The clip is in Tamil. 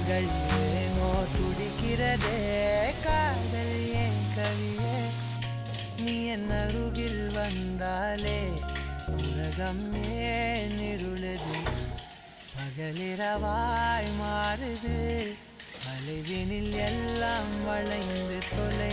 இதழ்கள் ஏனோ துடிக்கிறதே காதல் ஏன் கவியே நீ என் அருகில் வந்தாலே உலகம் ஏன் இருளுது பகலிரவாய் மாறுது அலைவினில் எல்லாம் வளைந்து தொலை